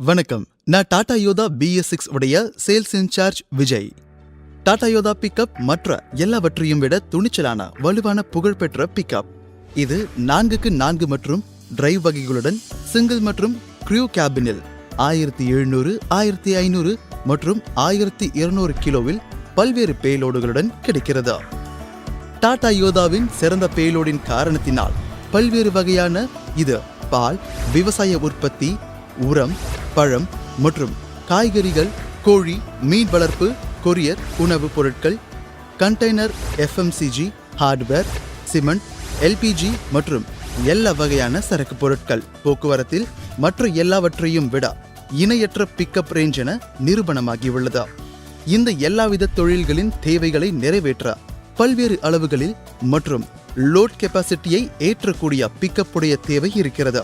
வணக்கம். நான் டாடா யோதா BS6 உடைய sales incharge Vijay. Tata Yodha pickup மற்ற எல்லாவற்றையும் விட துணிச்சலான வலுவான புகழ்பெற்ற பிக்கப். இது 4x4 மற்றும் டிரைவ் வகைகளுடன் சிங்கிள் மற்றும் க்ரூ கேபினில் 1700, 1500 மற்றும் 1200 கிலோவில் பல்வேறு பேலோடுகளுடன் கிடைக்கிறது. டாடா யோதாவின் சிறந்த பேலோடின் காரணத்தினால் பல்வேறு வகையான இது பால், விவசாய உற்பத்தி, உரம், பழம் மற்றும் காய்கறிகள், கோழி, மீன் வளர்ப்பு, கொரியர், உணவுப் பொருட்கள், container, FMCG, hardware, cement, LPG மற்றும் எல்லா வகையான சரக்கு பொருட்கள் போக்குவரத்தில் மற்ற எல்லாவற்றையும் விட இணையற்ற பிக்கப் ரேஞ்ச் என நிரூபணமாகியுள்ளது. இந்த எல்லாவித தொழில்களின் தேவைகளை நிறைவேற்ற பல்வேறு அளவுகளில் மற்றும் லோட் கெப்பாசிட்டியை ஏற்றக்கூடிய பிக்கப் உடைய தேவை இருக்கிறது.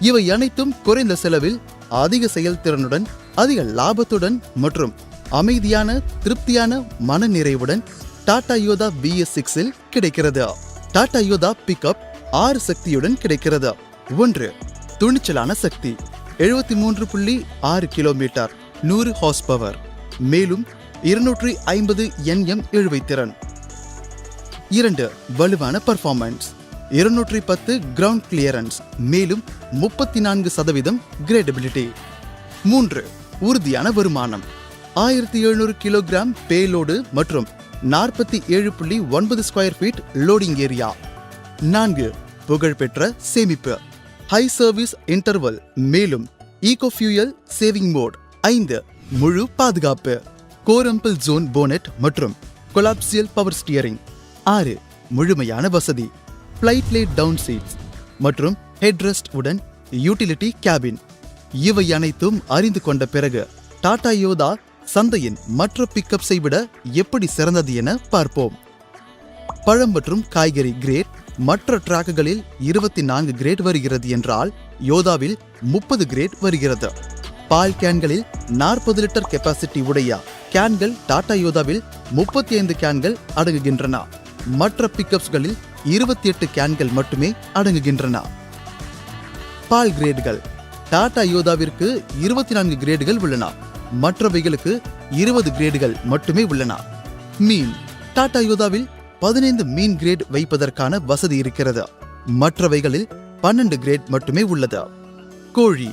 இவை அனைத்தும் குறைந்த செலவில் அதிக செயல்திறனுடன் அதிக லாபத்துடன் மற்றும் அமைதியான திருப்தியான மனநிறைவுடன் டாடா யோதா BS6 கிடைக்கிறது. டாடா யோதா பிக்கப் 6 சக்தியுடன் கிடைக்கிறது. 1. துணிச்சலான சக்தி 73.6 கிலோமீட்டர் 100 ஹார்ஸ் பவர், மேலும் 250 Nm இழுவைத்திறன். 2. வலுவான பர்ஃபார்மன்ஸ் 210 கிரவுண்ட் கிளியரன்ஸ், மேலும் 34% கிரேடபிலிட்டி. 3. உறுதியான வருமானம் 1700 கிலோகிராம் பேலோடு மற்றும் 47.9 ஸ்கொயர் ஃபீட் லோடிங் ஏரியா. 4. புகழ்பெற்ற சேமிப்பு ஹை சர்வீஸ் இன்டர்வல், மேலும் ஈகோ ஃபியூயல் சேவிங் மோட். 5. முழு பாதுகாப்பு கோரம்பிள் ஜோன் போனட் மற்றும் கொலாப்சியல் பவர் ஸ்டியரிங். 6. முழுமையான வசதி ஃப்ளைட் லேட் டவுன் சீட்ஸ் மற்றும் ஹெட்ரெஸ்ட் உடன் யூட்டிலிட்டி கேபின். இவை அனைத்தும் அறிந்து கொண்ட பிறகு டாடா யோதா சந்தையின் மற்ற பிக்கப்ஸை விட எப்படி சிறந்தது என பார்ப்போம். பழம் மற்றும் காய்கறி கிரேட் மற்ற டிராக்குகளில் 24 கிரேட் வருகிறது என்றால் யோதாவில் 30 கிரேட் வருகிறது. பால் கேன்களில் 40 லிட்டர் கெப்பாசிட்டி உடைய கேன்கள் டாடா யோதாவில் 35 கேன்கள் அடங்குகின்றன. மற்ற பிக்கப்ஸ்களில் 28 கேன்கள் மட்டுமே அடங்குகின்றன. பால் கிரேடுகள் டாடா யோதாவிற்கு 24 கிரேடுகள் உள்ளன, மற்றவைகளுக்கு 20 கிரேடுகள் மட்டுமே உள்ளன. மீன் டாடா யோதாவில் 15 மீன் கிரேட் வைப்பதற்கான வசதி இருக்கிறது, மற்றவைகளில் 12 கிரேட் மட்டுமே உள்ளது. கோழி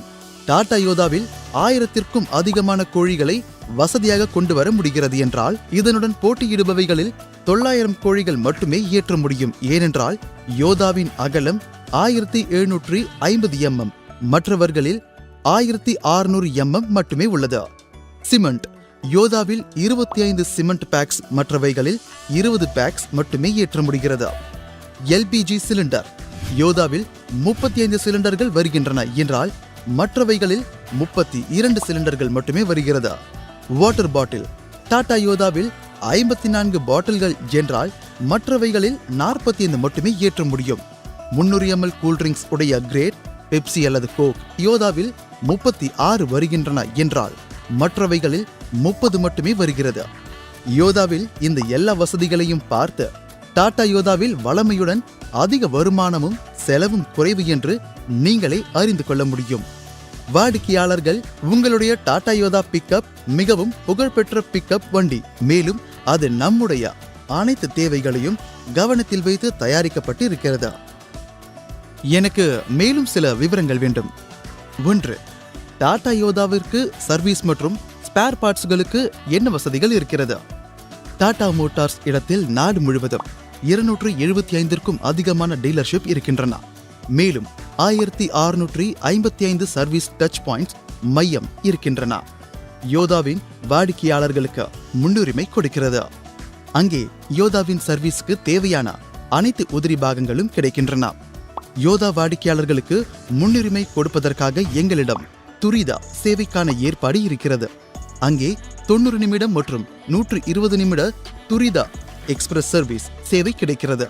டாடா யோதாவில் 1000க்கும் அதிகமான கோழிகளை வசதியாக கொண்டு வர முடிகிறது என்றால் இதனுடன் போட்டியிடுபவைகளில் 900 கோழிகள் மட்டுமே ஏற்ற முடியும். ஏனென்றால் யோதாவின் அகலம் 1750 mm, மற்றவர்களில் 1600 mm மட்டுமே உள்ளது. சிமெண்ட் யோதாவில் 25 சிமெண்ட் பேக்ஸ், மற்றவைகளில் 20 பேக்ஸ் மட்டுமே ஏற்ற முடிகிறது. LPG சிலிண்டர் யோதாவில் 35 சிலிண்டர்கள் வருகின்றன என்றால் மற்றவைகளில் 32 சிலிண்டர்கள் மட்டுமே வருகிறது. வாட்டர் பாட்டில் டாடா யோதாவில் 54 பாட்டில்கள் என்றால் மற்றவைகளில் 45 மட்டுமே ஏற்ற முடியும். 300 ml கூல்ட்ரிங்க்ஸ் உடைய கிரேட் பெப்சி அல்லது கோக் யோதாவில் 36 வருகின்றன என்றால் மற்றவைகளில் 30 மட்டுமே வருகிறது. யோதாவில் இந்த எல்லா வசதிகளையும் பார்த்து டாடா யோதாவில் வளமையுடன் அதிக வருமானமும் செலவும் குறைவு என்று நீங்களே அறிந்து கொள்ள முடியும். வாடிக்கையாளர்கள் உங்களுடைய டாடா யோதா பிக்கப் மிகவும் புகழ்பெற்ற பிக்கப் வண்டி, மேலும் அது நம்முடைய அனைத்து தேவைகளையும் கவனத்தில் வைத்து தயாரிக்கப்பட்டு இருக்கிறது. எனக்கு மேலும் சில விவரங்கள் வேண்டும். 1. டாடா யோதாவிற்கு சர்வீஸ் மற்றும் ஸ்பேர் பார்ட்ஸ்களுக்கு என்ன வசதிகள் இருக்கிறது? டாடா மோட்டார்ஸ் இடத்தில் நாடு முழுவதும் 275க்கும் அதிகமான டீலர்ஷிப் இருக்கின்றன, மேலும் 1655 சர்வீஸ் டச் பாயிண்ட்ஸ் மையம் இருக்கின்றன. யோதாவின் வாடிக்கையாளர்களுக்கு முன்னுரிமை கொடுக்கிறது. அங்கே யோதாவின் சர்வீஸ்க்கு தேவையான அனைத்து உதிரி பாகங்களும் கிடைக்கின்றன. யோதா வாடிக்கையாளர்களுக்கு முன்னுரிமை கொடுப்பதற்காக எங்களிடம் துரித சேவைக்கான ஏற்பாடு இருக்கிறது. அங்கே 90 நிமிடம் மற்றும் 120 நிமிட துரித எக்ஸ்பிரஸ் சர்வீஸ் சேவை கிடைக்கிறது.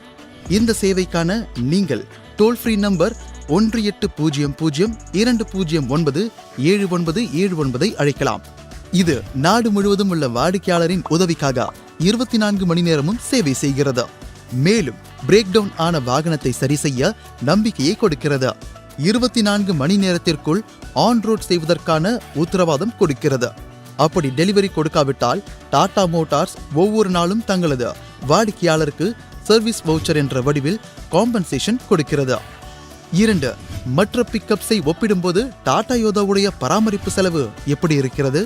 இந்த சேவைக்கான நீங்கள் டோல் ஃப்ரீ நம்பர் 1800-209-7979 அழைக்கலாம். இது நாடு முழுவதும் உள்ள வாடிக்கையாளரின் உதவிக்காக 24 மணி நேரமும் சேவை செய்கிறது. மேலும் பிரேக் டவுன் ஆன வாகனத்தை சரி செய்ய நம்பிக்கையை கொடுக்கிறது. 24 மணி நேரத்திற்குள் ஆன் ரோட் செய்வதற்கான உத்தரவாதம் கொடுக்கிறது. அப்படி டெலிவரி கொடுக்காவிட்டால் டாடா மோட்டார்ஸ் ஒவ்வொரு நாளும் தங்களது வாடிக்கையாளருக்கு சர்வீஸ் வவுச்சர் என்ற வடிவில் காம்பன்சேஷன் கொடுக்கிறது. 2. மற்ற பிக்கப்ஸை ஒப்பிடும்போது டாடா யோதாவுடைய பராமரிப்பு செலவு எப்படி இருக்கிறது?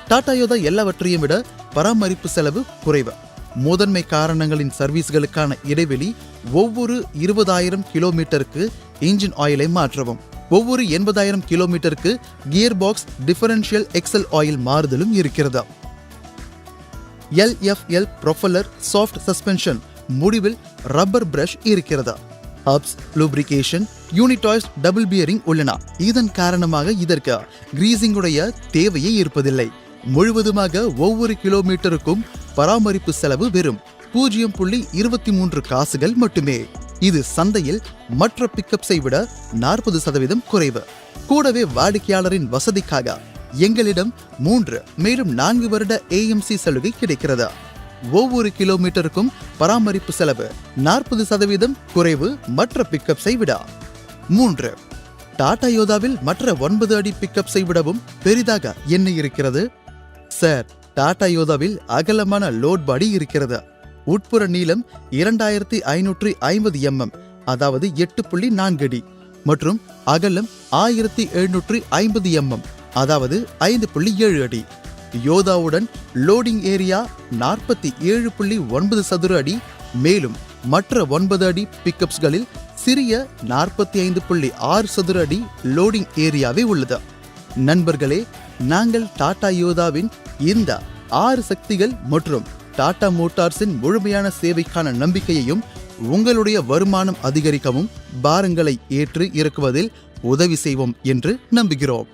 டாடா யோதா எல்லாவற்றையும் விட பராமரிப்பு செலவு குறைவு. முதன்மை காரணங்களின் சர்வீஸ்களுக்கான இடைவெளி ஒவ்வொரு 20,000 கிலோமீட்டருக்கு இன்ஜின் ஆயிலை மாற்றவும், ஒவ்வொரு 80,000 கிலோமீட்டருக்கு gearbox differential axle oil மாறுதலும் இருக்கிறது. LFL ப்ரொபல்லர் சாஃப்ட் சஸ்பென்ஷன் முடிவில் ரப்பர் பிரஷ் இருக்கிறது. ஹப்ஸ், லூப்ரிகேஷன், யூனிடாய்ஸ், டபுள் பியரிங் உள்ளன. இதன் காரணமாக இதற்கு கிரீசிங் உடைய தேவையே இருப்பதில்லை. முழுவதுமாக ஒவ்வொரு கிலோமீட்டருக்கும் பராமரிப்பு செலவு வெறும் 0.23 காசுகள் மட்டுமே. இது சந்தையில் மற்ற பிக்கப்ஸை விட 40% குறைவு. கூடவே வாடிக்கையாளரின் வசதிக்காக எங்களிடம் 3 மேலும் 4 வருட AMC சலுகை கிடைக்கிறது. ஒவ்வொரு கிலோமீட்டருக்கும் பராமரிப்பு செலவு 40% குறைவு மற்ற பிக்கப்ஸை விட. 3. டாடா யோதாவில் மற்ற 9 அடி பிக்கப்ஸை விடவும் பெரிதாக என்ன இருக்கிறது? சார், டாடா யோதாவில் அகலமான லோட் பாடி இருக்கிறது. உட்புற நீளம் 2550 mm, அதாவது 8.4 அடி, மற்றும் அகலம் 1750 mm, அதாவது 5.7 அடி. யோதாவுடன் லோடிங் ஏரியா 47.9 சதுர அடி. மேலும் மற்ற 9 அடி பிக்கப்ஸ்களில் சிறிய 45.6 சதுர அடி லோடிங் ஏரியாவே உள்ளது. நண்பர்களே, நாங்கள் டாடா யோதாவின் இந்த 6 சக்திகள் மற்றும் டாடா மோட்டார்ஸின் முழுமையான சேவைக்கான நம்பிக்கையையும் உங்களுடைய வருமானம் அதிகரிக்கவும் பாரங்களை ஏற்று இறக்குவதில் உதவி செய்வோம் என்று நம்புகிறோம்.